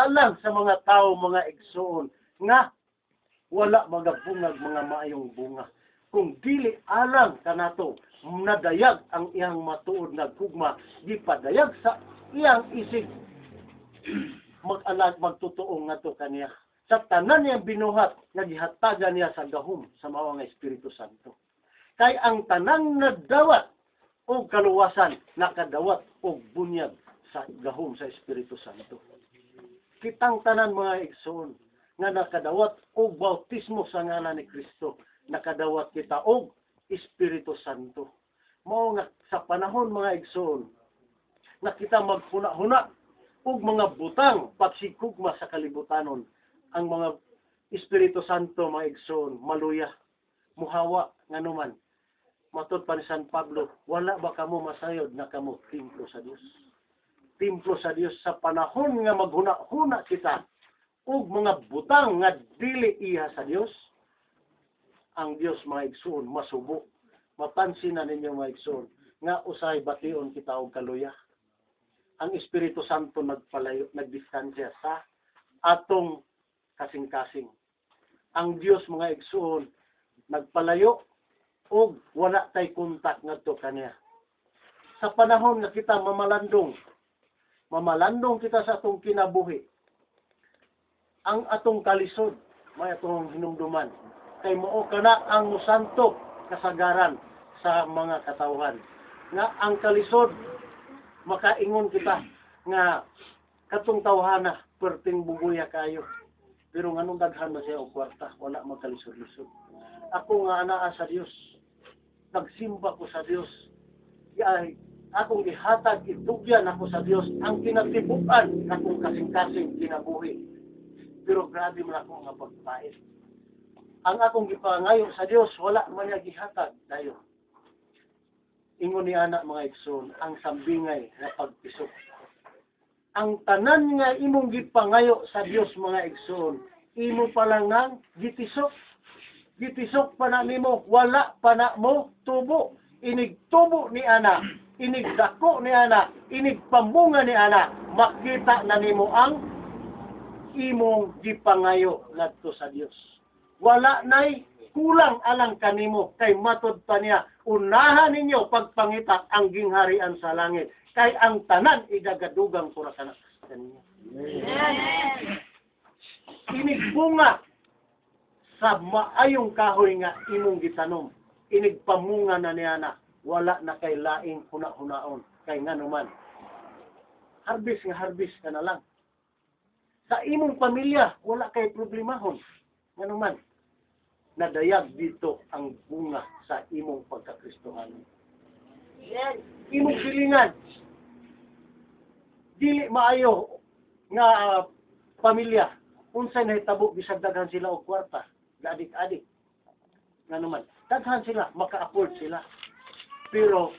alang sa mga tao, mga igsoon, nga wala magabungag mga maayong bunga. Kung dili alang kanato, nadayag ang iyang matuod na gugma, gipadayag sa iyang isig, mag-alag, magtutuong nga to kaniya. Sa tanan niyang binuhat, naghihatagan niya sa gahom sa mao nga Espiritu Santo. Kay ang tanang nadawat o kaluwasan, nakadawat o bunyag sa gahom sa Espiritu Santo. Kitang tanan mga igsoon, nga nakadawat og bautismo sa ngalan ni Kristo, nakadawat kita og Espiritu Santo. Mao nga sa panahon mga igsoon na kita magpuna-huna og mga butang pagsikugma sa kalibutanon, ang mga Espiritu Santo mga igsoon maluya, muhawa nganuman. Matod pa ni San Pablo, wala ba kamo masayod na kamo templo sa Dios? Templo sa Dios sa panahon nga maghuna-huna kita ug mga butang nga dili iya sa Dios, ang Dios mga igsoon masubo. Mapansin na ninyo mga igsoon nga usay bation kita og kaluya. Ang Espiritu Santo nagpalayo, nagdistansya sa atong kasing-kasing. Ang Dios mga igsoon nagpalayo og wala tay kontak ngadto kaniya. Sa panahon nga kita mamalandong kita sa atong kinabuhi, ang atong kalisod, may atong hinumduman, kay mao kana ang musanto kasagaran sa mga katawhan. Nga ang kalisod, makaingon kita nga katong tawhana, perting bubuya kayo. Pero nganong daghan na siya o kwarta, wala magkalisod-lisod. Ako nga anaa sa Dios, nagsimba ko sa Dios, ay akong ihatag, itugyan ako sa Dios, ang kinatibukan akong kasing-kasing kinabuhi. Pero grabe man ako nga pagpait. Ang akong gipangayo sa Dios, wala man niya gihatag dayon. Ingon ni anak mga igsoon, ang sambingay nga pagpisok. Ang tanan nga imong gipangayo sa Dios mga igsoon, imo pa lang nang gitisok. Gitisok pa na nimo, wala pa na mo tubo. Inigtubo ni ana, inigdako ni ana, inigpamunga ni ana, makita na nimo ang imong gipangayo ngadto sa Dios. Wala nay kulang alang kanimo, kay matod pa niya, unahan ninyo pagpangita ang gingharian sa langit, kay ang tanan idagadugang pura kana kanimo. Inigbunga sa maayong kahoy nga imong gitanom, inigpamunga na niya na, wala na kay laing huna-hunaon, kay nganuman harvest ka na lang. Sa imong pamilya, wala kay problemahon. Nganuman, nadayag dito ang bunga sa imong pagkakristohan. Imong silingan, dili maayo nga pamilya, unsay nahitabo bisag daghan sila og kwarta, adik-adik. Nganuman, daghan sila, maka-afford sila. Pero